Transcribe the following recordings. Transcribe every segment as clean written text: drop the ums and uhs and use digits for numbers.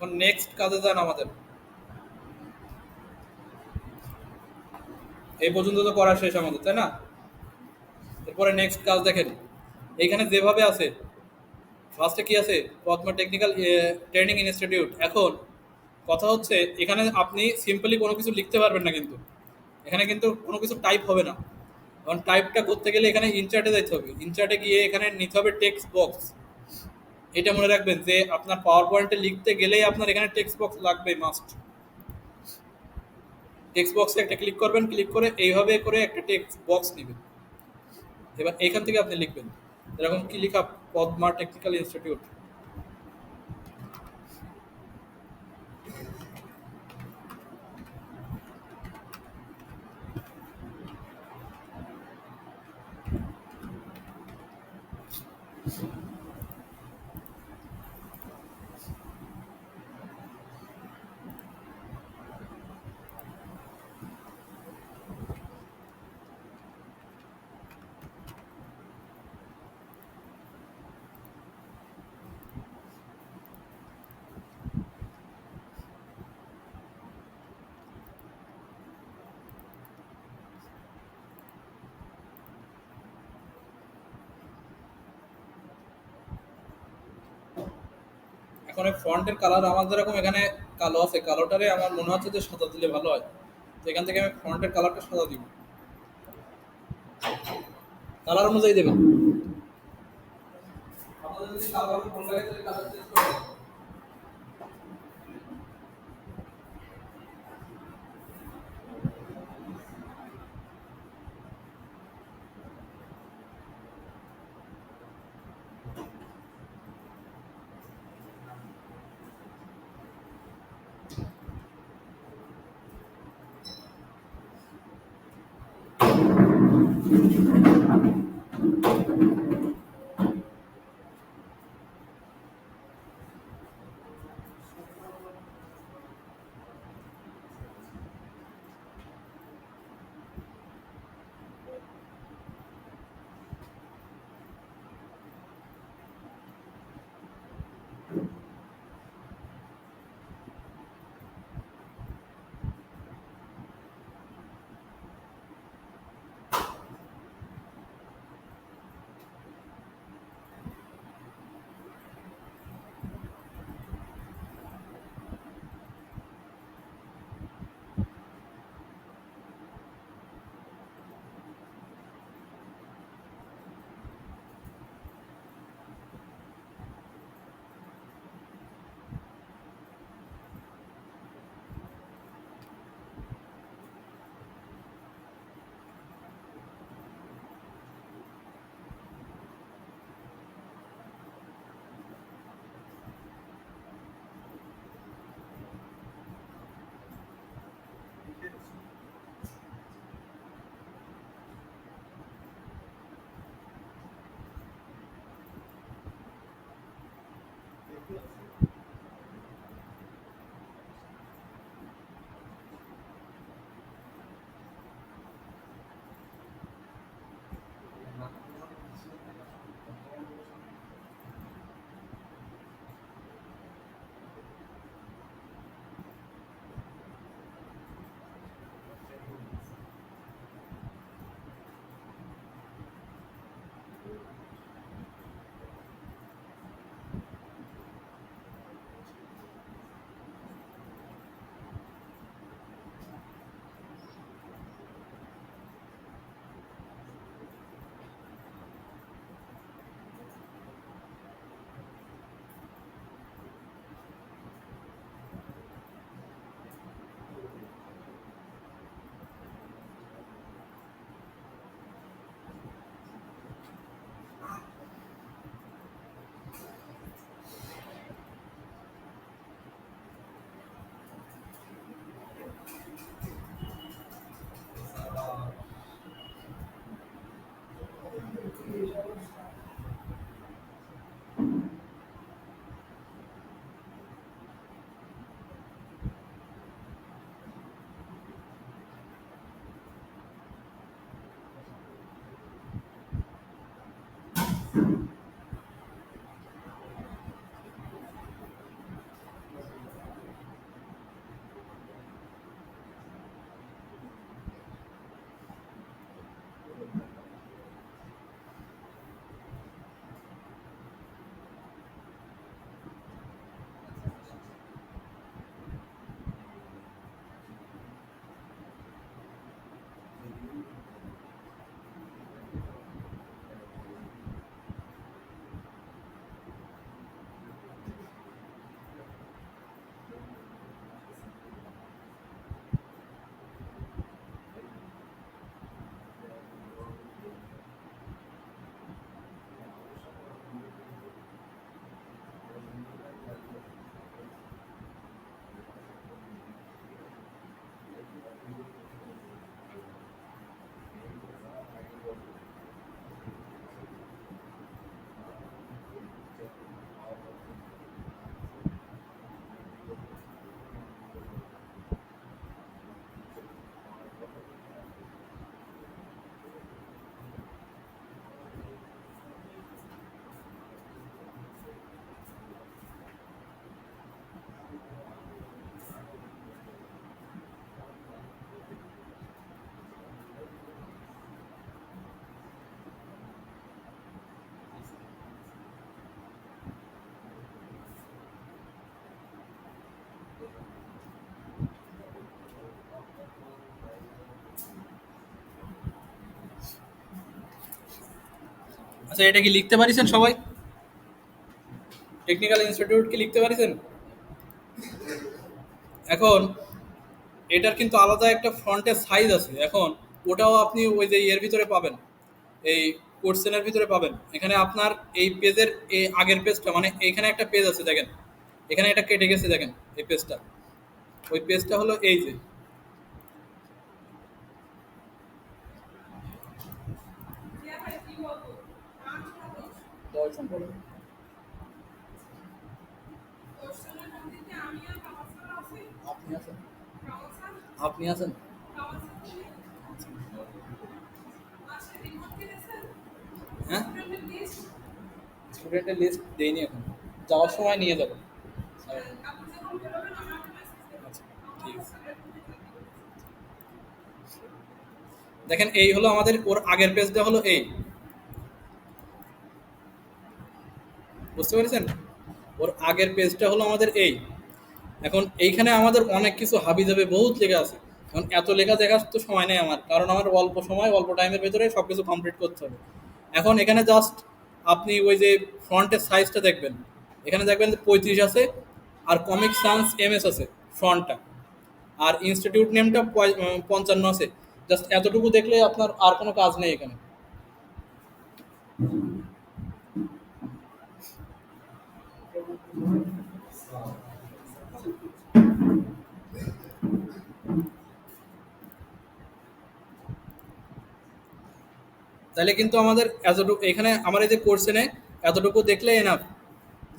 এখন নেক্সট কাজে যান আমাদের। এই পর্যন্ত তো করা শেষ আমাদের, তাই না? এরপরে নেক্সট কাজ দেখেন, এইখানে যেভাবে আছে, ফার্স্টে কি আছে, পদ্মা টেকনিক্যাল ট্রেনিং ইনস্টিটিউট। এখন কথা হচ্ছে, এখানে আপনি সিম্পলি কোনো কিছু লিখতে পারবেন না, কিন্তু এখানে কিন্তু কোনো কিছু টাইপ হবে না। কারণ টাইপটা করতে গেলে এখানে ইনচার্টে যেতে হবে, ইনচার্টে গিয়ে এখানে নিতে হবে টেক্সট বক্স। এটা মনে রাখবেন যে আপনার পাওয়ার পয়েন্টে লিখতে গেলেই আপনার এখানে টেক্সট বক্স লাগবে, মাস্ট। টেক্সট বক্সে একটা ক্লিক করবেন, ক্লিক করে এইভাবে করে একটা টেক্সট বক্স নেবেন। এবার এইখান থেকে আপনি লিখবেন এরকম কি লিখা, পদ্মা টেকনিক্যাল ইনস্টিটিউট। এখন এই ফন্টের কালার আমার যেরকম এখানে কালো আছে, কালোটারে আমার মনে হচ্ছে যে সাদা দিলে ভালো হয়। তো এখান থেকে আমি ফন্টের কালারটা সাদা দিব, কালার অনুযায়ী দেবেন। আপনাদের যদি কালার ভালো লাগে তাহলে কালার চেঞ্জ করে দেবেন। আচ্ছা, এটা কি লিখতে পারিছেন সবাই? টেকনিক্যাল ইনস্টিটিউট কি লিখতে পারিছেন? এখন এটার কিন্তু আলাদা একটা ফ্রন্টের সাইজ আছে। এখন ওটাও আপনি ওই যে এর ভিতরে পাবেন, এই কোর্সেনের ভিতরে পাবেন। এখানে আপনার এই পেজের এই আগের পেজটা, মানে এইখানে একটা পেজ আছে দেখেন, এখানে এটা কেটে গেছে দেখেন এই পেজটা। ওই পেজটা হলো এই যে, আপনি আছেন, আপনি আছেন। হ্যাঁ, স্টুডেন্টের লিস্ট দেইনি এখন, যাওয়ার সময় নিয়ে যাবো। আচ্ছা, ঠিক আছে। দেখেন এই হলো আমাদের, ওর আগের পেজটা হলো এই, বুঝতে পেরেছেন? ওর আগের পেজটা হলো আমাদের এই। এখন এইখানে আমাদের অনেক কিছু হাবি যাবে, বহুত লেখা আছে। এখন এত লেখা দেখার তো সময় নেই আমার, কারণ আমার অল্প সময় অল্প টাইমের ভেতরে সব কিছু কমপ্লিট করতে হবে। এখন এখানে জাস্ট আপনি ওই যে ফ্রন্টের সাইজটা দেখবেন, এখানে দেখবেন যে 35 আছে, আর কমিক সান্স এমএস আছে ফ্রন্টটা, আর ইনস্টিটিউট নেমটা 55 আছে। জাস্ট এতটুকু দেখলে আপনার আর কোনো কাজ নেই এখানে। তাহলে কিন্তু আমাদের এতটুকু এখানে আমার এই যে কোর্সে নেই, এতটুকু দেখলে এনাফ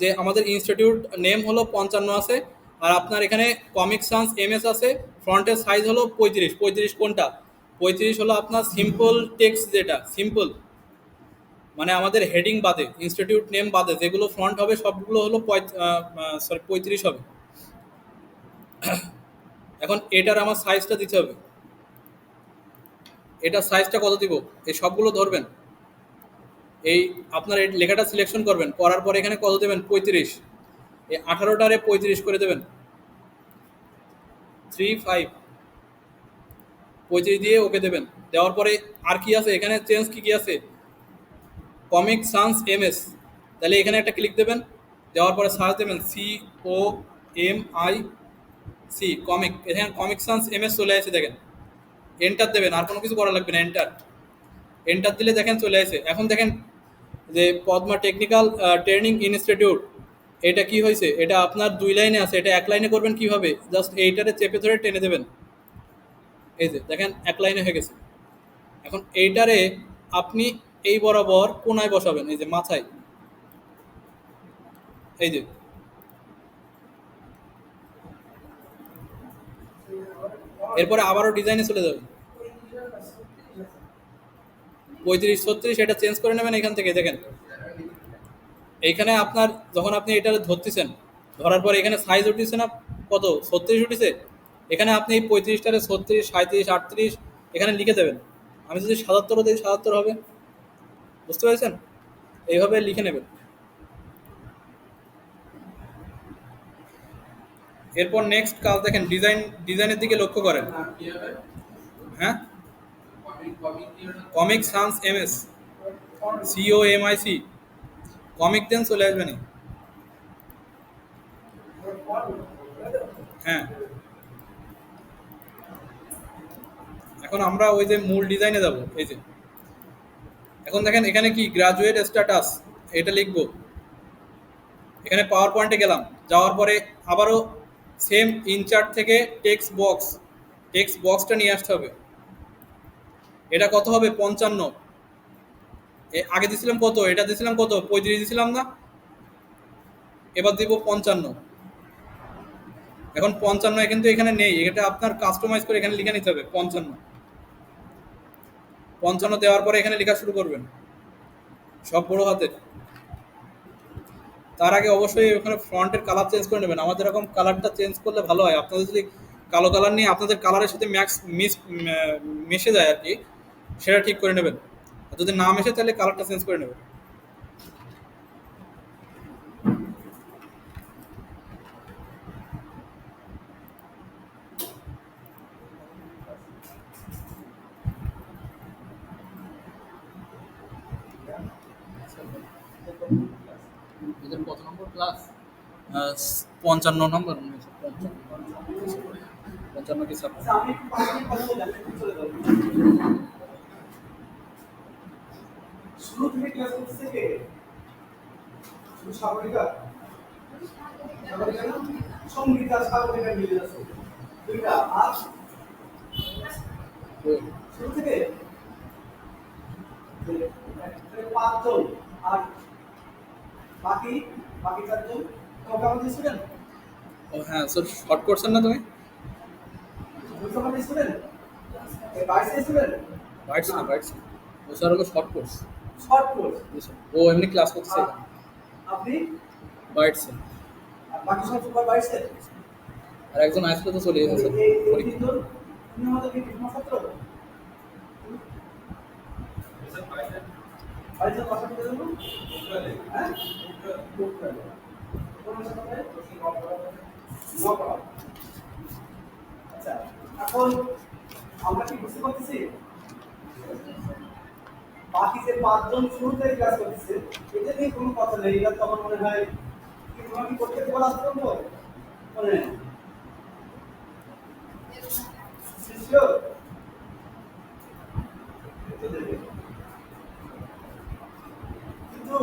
যে আমাদের ইনস্টিটিউট নেম হলো 55 আছে, আর আপনার এখানে কমিক সান্স এমএস আছে। ফ্রন্টের সাইজ হলো 35। 35 কোনটা? 35 হলো আপনার সিম্পল টেক্সট, যেটা সিম্পল, মানে আমাদের হেডিং বাদে, ইনস্টিটিউট নেম বাদে যেগুলো ফ্রন্ট হবে সবগুলো হলো 35 হবে। এখন এটার আমার সাইজটা দিতে হবে। এটার সাইজটা কত দিব? এই সবগুলো ধরবেন, এই আপনার এই লেখাটা সিলেকশন করবেন, করার পরে এখানে কত দেবেন? 35। এই 18টারে 35 করে দেবেন, 35, 35 দিয়ে ওকে দেবেন। দেওয়ার পরে আর কি আছে এখানে চেঞ্জ, কি কি আছে? কমিক সান্স এমএস, তাহলে এখানে একটা ক্লিক দেবেন। দেওয়ার পরে সার্চ দেবেন COMIC, কমিক, এখানে কমিক সান্স এমএস চলে আসে দেখেন। এন্টার দেবেন, আর কোনো কিছু করা লাগবে না, এন্টার। এন্টার দিলে দেখেন চলে আসে। এখন দেখেন যে পদ্মা টেকনিক্যাল ট্রেনিং ইনস্টিটিউট, এটা কি হয়েছে? এটা আপনার 2 লাইনে আছে, এটা 1 লাইনে করবেন কিভাবে? জাস্ট এইটারে চেপে ধরে টেনে দেবেন, এই যে দেখেন 1 লাইনে হয়ে গেছে। এখন এইটারে আপনি এই বরাবর কোনায় বসাবেন, এই যে মাথায়, এই যে। এরপরে আবারও ডিজাইনে চলে যাবেন, 35 36 এটা চেঞ্জ করে নেবেন এখান থেকে দেখেন। এইখানে আপনার যখন আপনি এটা ধরতেছেন, ধরার পর এখানে সাইজ উঠেছে না, কত? 36 উঠেছে। এখানে আপনি এই 35টারে 36 37 38 এখানে লিখে দেবেন। আমি যদি 77 দিই 77 হবে, বুঝতে পেরেছেন? এইভাবে লিখে নেবেন। এরপর নেক্সট কাজ দেখেন, ডিজাইনের দিকে লক্ষ্য করেন। হ্যাঁ, comic sans MS, COMIC, comic দেন চলে আসবেন। হ্যাঁ, এখন আমরা ওই যে মূল ডিজাইনে যাব, এই যে। এখন দেখেন এখানে কি গ্রাজুয়েট স্ট্যাটাস, এটা লিখবো। এখানে পাওয়ার পয়েন্টে গেলাম, যাওয়ার পরে আবারও সেম ইনচার্ট থেকে টেক্সট বক্সটা নিয়ে আসতে হবে। এটা কত হবে? 55। আগে দিছিলাম কত? এটা দিছিলাম কত? 35 দিছিলাম না? এবার দিব 55। এখন 55 কিন্তু এখানে নেই, এটা আপনার কাস্টমাইজ করে এখানে লিখে নিতে হবে 55। 55 দেওয়ার পরে এখানে লেখা শুরু করবেন, সব বড় হাতে। তার আগে অবশ্যই ওখানে ফ্রন্টের কালার চেঞ্জ করে নেবেন। আমাদের এরকম কালারটা চেঞ্জ করলে ভালো হয়। আপনাদের যদি কালো কালার নিয়ে আপনাদের কালারের সাথে মিশে যায় আর কি, সেটা ঠিক করে নেবেন। আর যদি না মেশে তাহলে কালারটা চেঞ্জ করে নেবেন। ক্লাস 55 নম্বর মনে হচ্ছে, 55 কি 56। আচ্ছা, আমি একটু ৫ মিনিট কথা বলে আপনি একটু চলে যাবেন। শুরু থেকে ক্লাস করতেছে কে? শুধু সাগরিকা? সাগরিকা না? সঙ্গীতা, সাগরিকা মিলে আছে। ২ টা। আর ওই, শুরু থেকে? ৫ জন। আর বাকি বাকি ৪ জন কবে আমাদের স্টুডেন্ট? ও হ্যাঁ স্যার, শর্ট করছেন না তুমি? বুঝতে আমাদের স্টুডেন্ট? এই ২২ স্টুডেন্ট? বাইটস না, বাইটস না, ও স্যার হলো শর্ট কোর্স। Short course. ও এমনি ক্লাস করতেছে এখানে, আপনি? বাইটস। আর বাকি সব সুপার ২২ এর? আর একজন আসলে তো চলে গেছে স্যার এই পরীক্ষা। ৩ জন তুমি আমাদের কি ডিপ্লোমা ছাত্র? ২২ জন বাসা কোথায় জানো? হ্যাঁ? কোটখালি। কোন বাসা কোথায়? নওপাড়া। আচ্ছা, এখন আমরা কি বুঝতে পারতেছি? বাকি যে ৫ জন শুরুতে ক্লাস করতেছে, এদের নিয়ে কোনো কথা নেই। এটা তো আমার মনে হয় কি তোমরা কি করতে পারো আজ পর্যন্ত? মনে নেই। শিওর? কিন্তু